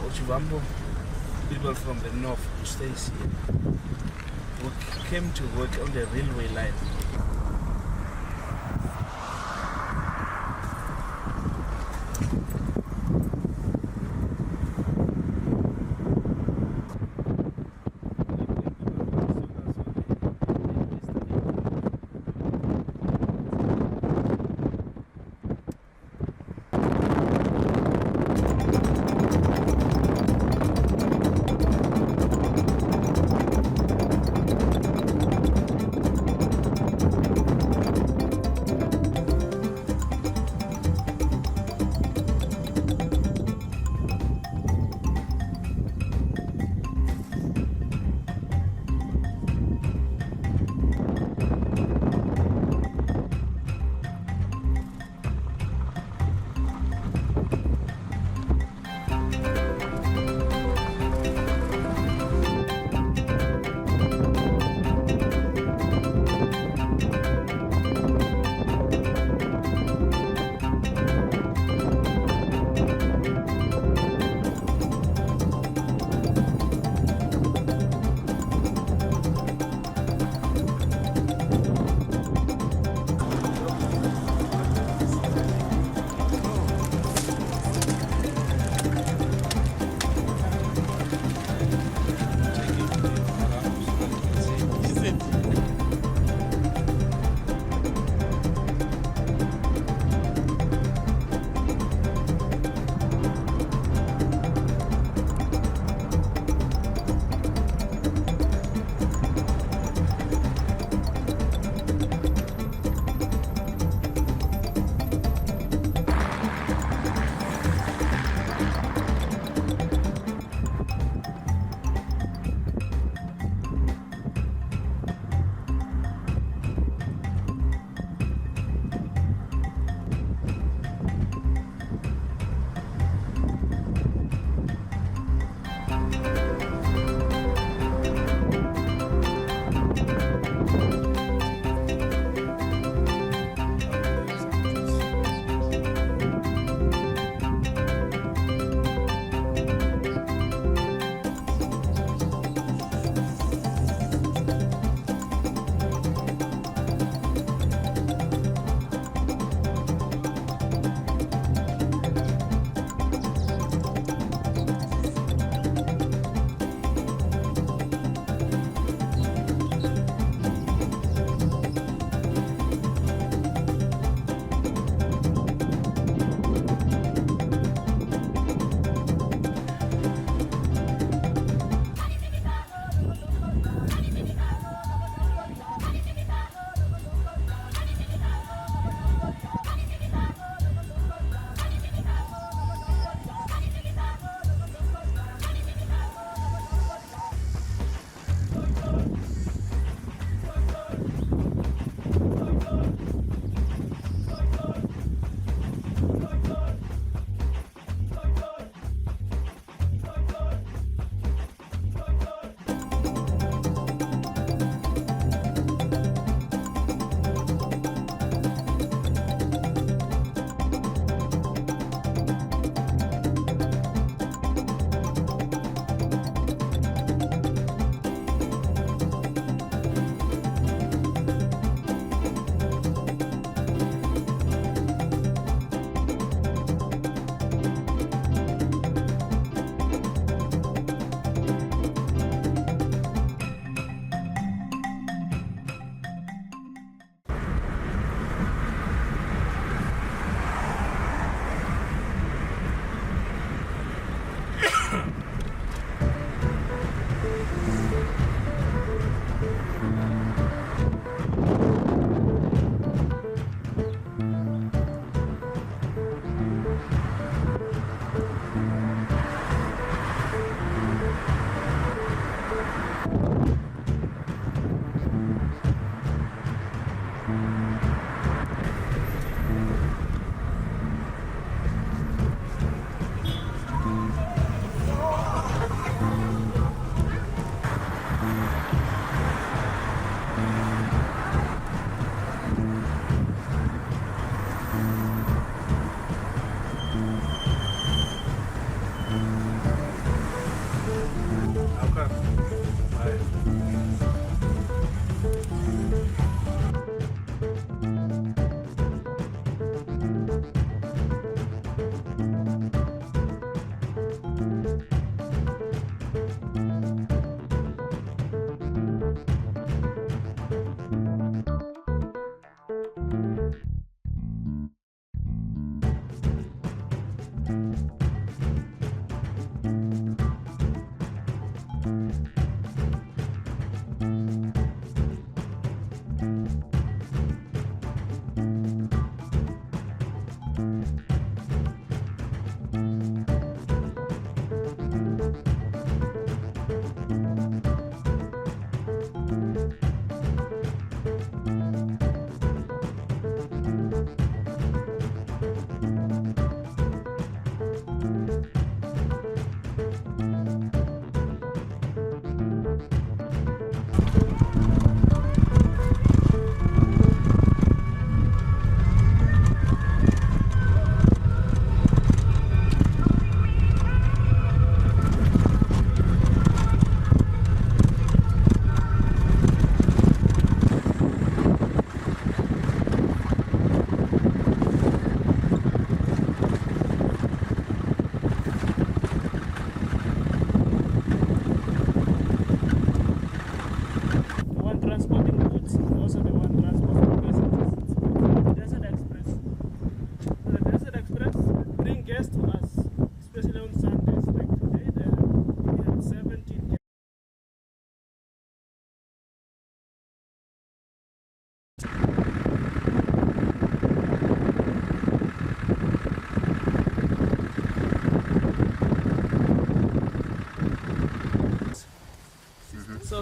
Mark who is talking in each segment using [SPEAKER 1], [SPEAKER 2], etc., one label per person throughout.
[SPEAKER 1] Ochivambo people from the north who stays here, who came to work on the railway line.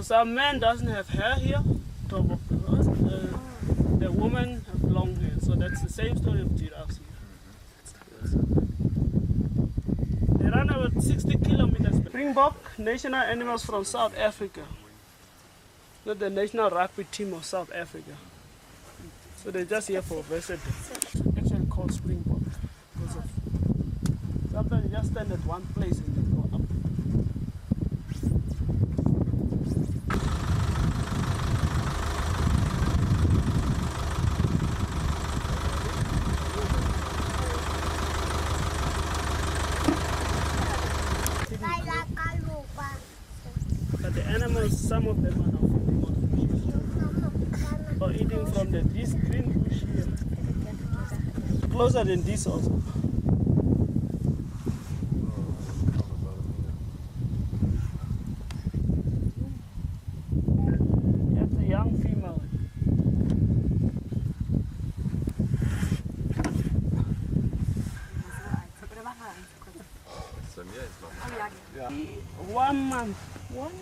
[SPEAKER 2] some man doesn't have hair here, top of the horse. The woman have long hair, so that's the same story of giraffes here. They run about 60 kilometers. Springbok, national animals from South Africa. Not the national rugby team of South Africa. So they're just here for visiting. Actually called Springbok because of sometimes you just stand at one place and then go up. But the animals, some of them are now feeding on bushes or eating from this green bush here. Closer than this also. That's a young female.
[SPEAKER 1] Yeah.
[SPEAKER 2] 1 month. 1 month?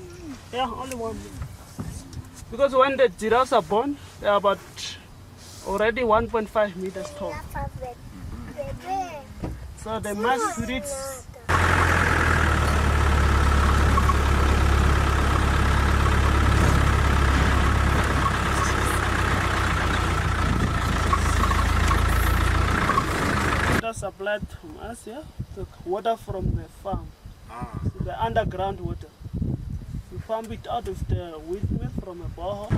[SPEAKER 2] Yeah, only 1 month. Because when the giraffes are born, they are about already 1.5 meters tall. So they must reach. Water supplied from us, yeah? The water from the farm. So the underground water. We pump it out of the windmill from a borehole.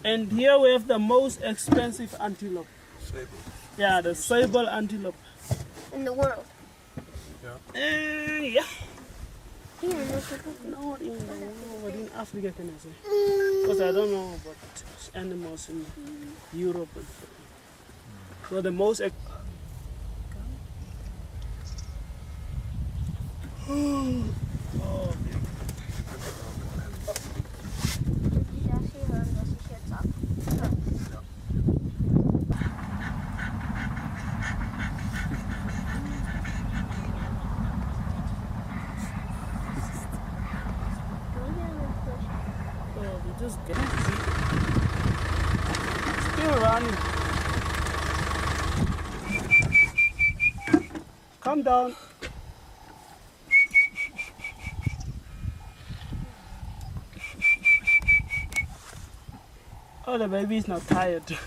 [SPEAKER 2] And here we have the most expensive antelope.
[SPEAKER 1] Sable.
[SPEAKER 2] Yeah, the sable antelope.
[SPEAKER 3] In the world.
[SPEAKER 2] Yeah.
[SPEAKER 3] Here,
[SPEAKER 2] Not in the world, but in Africa, can I say? Because I don't know about animals in Europe. So the most. Just get it. Still running. Calm down. Oh, the baby is not tired.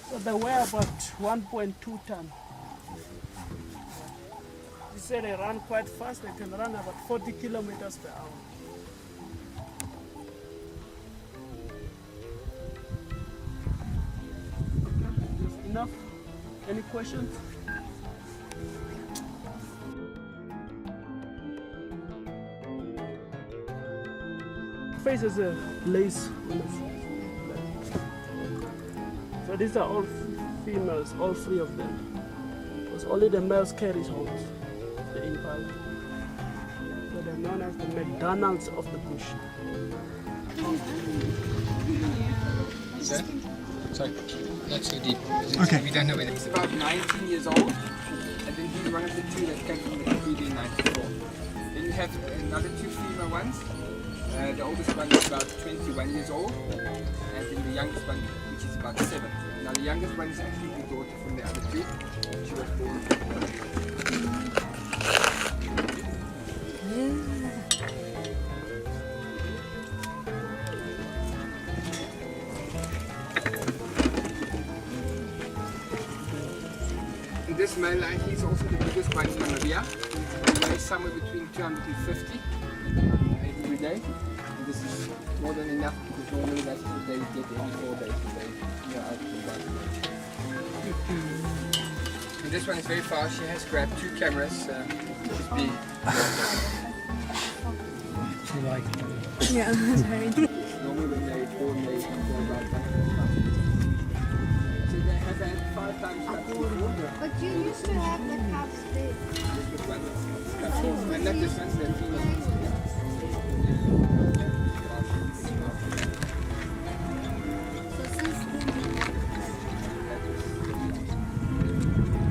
[SPEAKER 2] So they weigh about 1.2 tons. You say they run quite fast, they can run about 40 kilometers per hour. Just enough? Any questions? Face is a lace on the face. So these are all females, all 3 of them. Because only the males carry horns. The impala. So they're known as the McDonald's of the bush.
[SPEAKER 4] Sorry, not so deep.
[SPEAKER 5] Okay.
[SPEAKER 4] We don't know whether
[SPEAKER 6] He's about 19 years old, and then he's one of the 2 that came from the breed in 94. Then you have another 2 female ones. The oldest one is about 21 years old, and then the youngest one, which is about 7. Now the youngest one is actually the daughter from the other 2. She was born. This male lanky is also the biggest one in Namibia. He weighs somewhere between 250 every day. And this is more than enough because normally that's what they get every 4 days. Out and this one is very fast. She has grabbed 2 cameras. She's big.
[SPEAKER 4] She like
[SPEAKER 5] Yeah, that's very
[SPEAKER 6] Normally when they born, they go about 100. So they have had 5 times that before.
[SPEAKER 3] But you used to have the calves big.
[SPEAKER 6] This one is and not this one's the female.
[SPEAKER 3] So since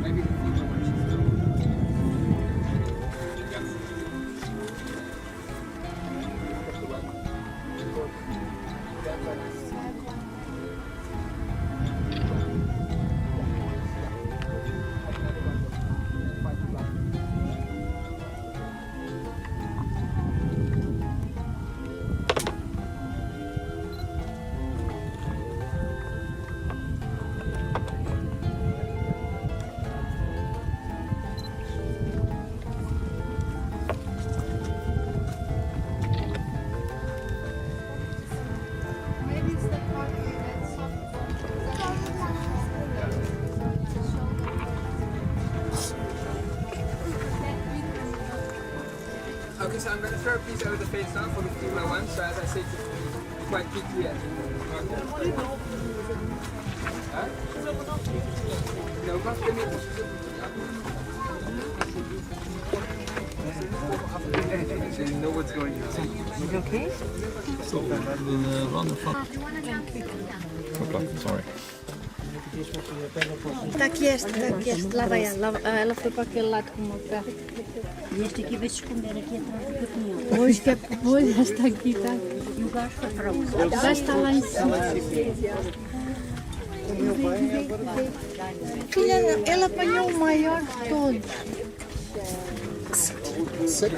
[SPEAKER 6] Maybe the female one she's still.
[SPEAKER 3] maybe it's the part that's
[SPEAKER 6] Okay, so I'm going to throw a piece over the fence now for the female one. So as I said, it's quite picky and huh? No, not the middle. So you know what's going on.
[SPEAKER 4] run the front. Sorry.
[SPEAKER 5] Tak jest. Lava ja, ela foi para aquele lado com uma carro.
[SPEAKER 7] Este aqui vai se esconder aqui atrás do caminhão.
[SPEAKER 5] Hoje que é hoje está aqui, tá?
[SPEAKER 7] E o gajo foi para onde?
[SPEAKER 5] O gajo está lá em cima. Filha, ele apanhou o maior de todos.
[SPEAKER 4] Sit.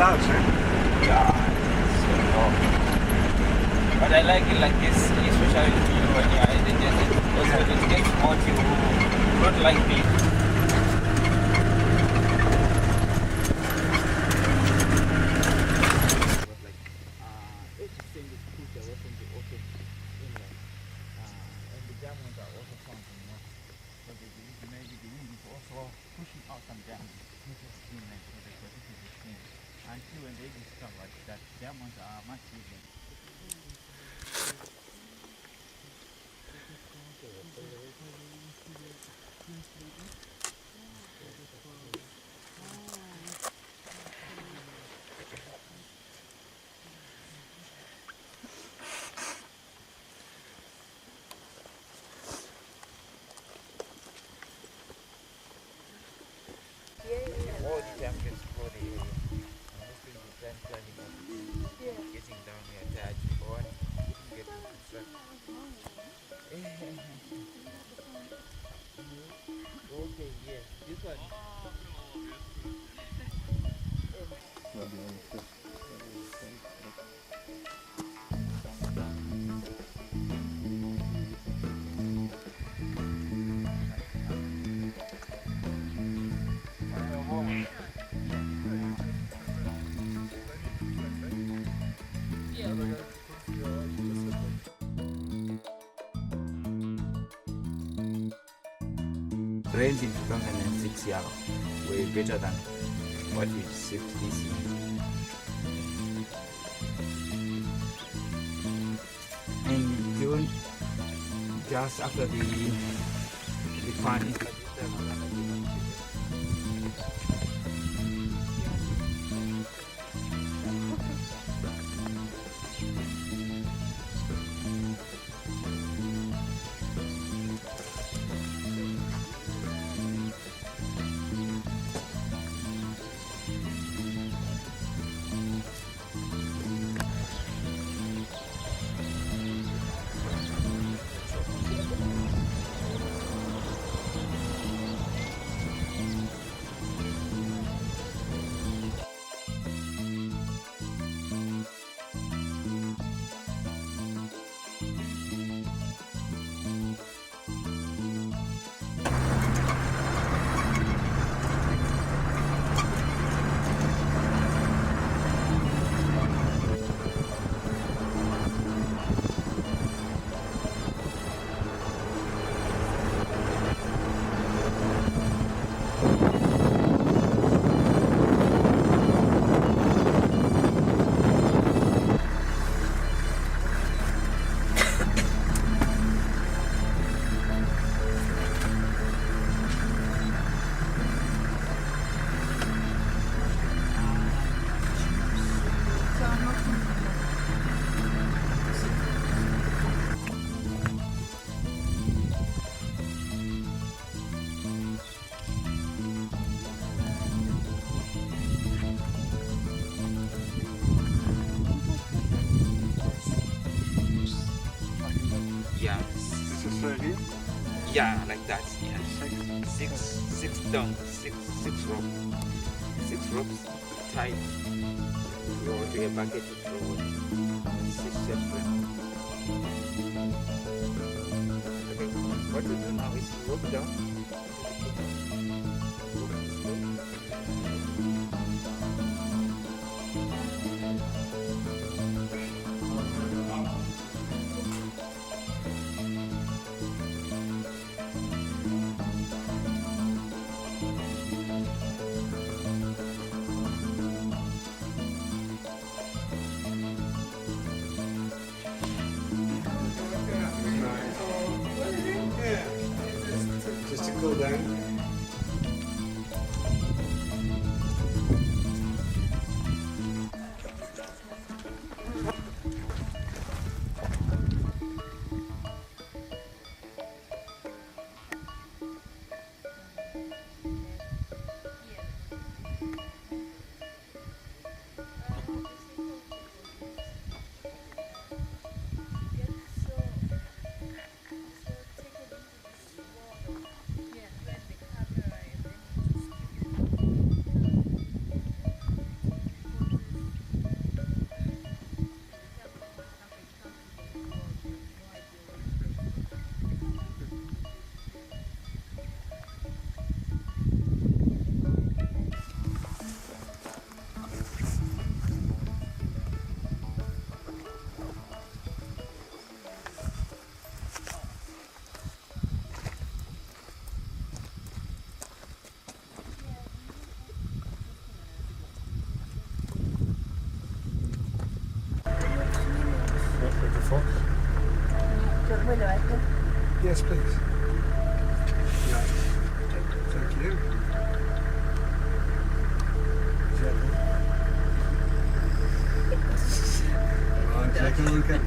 [SPEAKER 1] clouds, right?
[SPEAKER 6] Yeah, it's so low. But I like it like this, especially when you are in the desert, because when it gets hot, you don't like beef.
[SPEAKER 8] Until when they discovered that diamonds are much bigger. All the champions for the area. Mostly the plan planning of getting down here attached on getting constructed. Okay, yes. This one. Rains in 2006 were better than what we received this year. In June, just after the planting, yeah, like that. Yeah, six down, six ropes tied to a bucket to throw 6 separate. Okay, what we do now is rope down.
[SPEAKER 1] Just to cool down.
[SPEAKER 4] Yes, please. Yeah. Thank you. Gewoon lekker roken.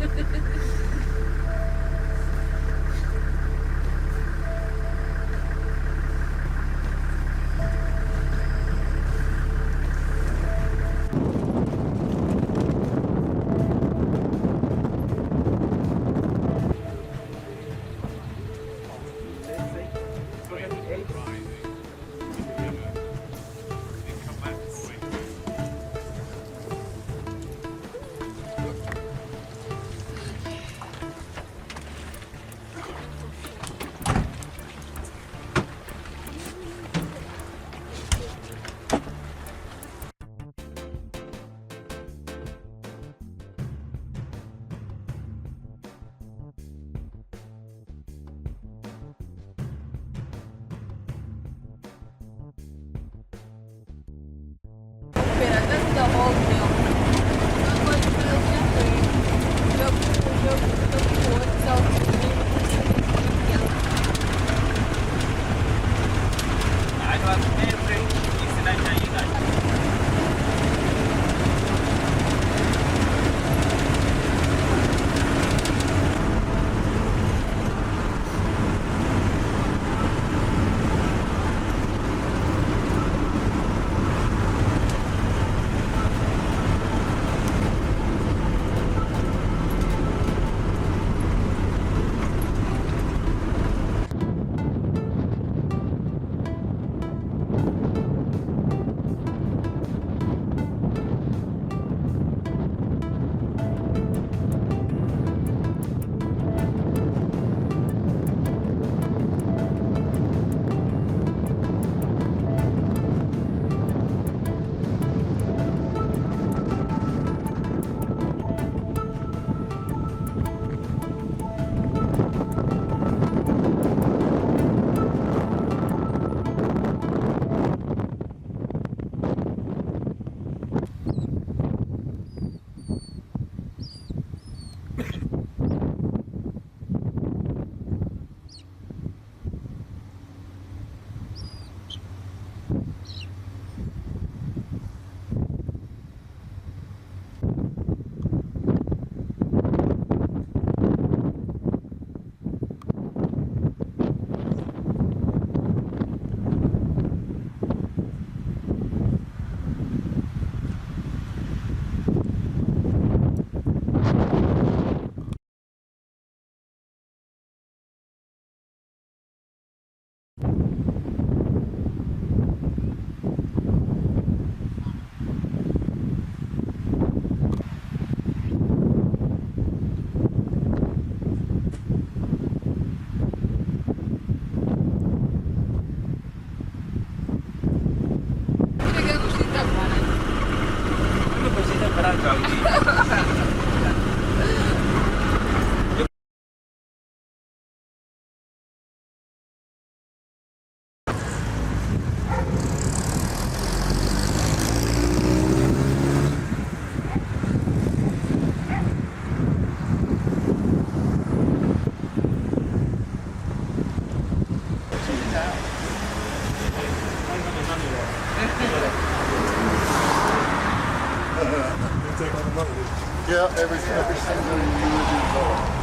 [SPEAKER 9] Yeah, every single UAV.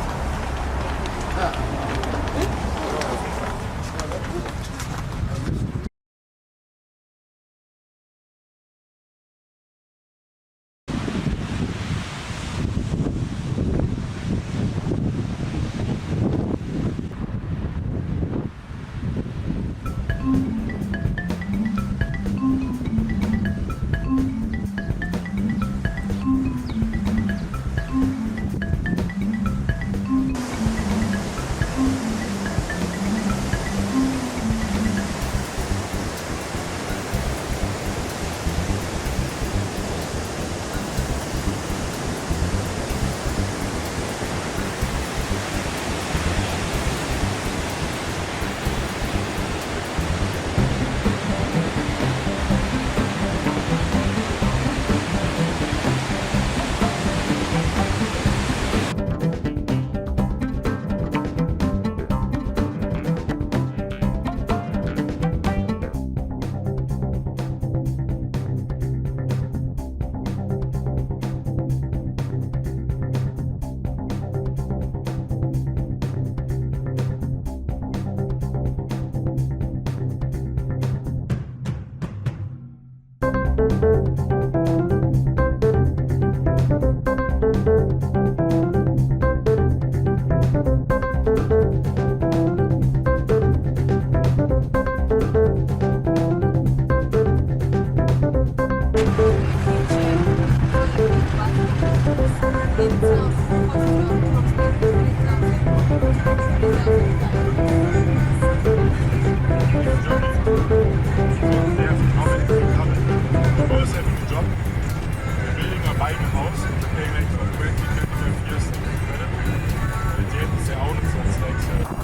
[SPEAKER 10] beide raus. The payment for 20, 25 years credit. Und jetzt ist ja auch nicht so schlecht.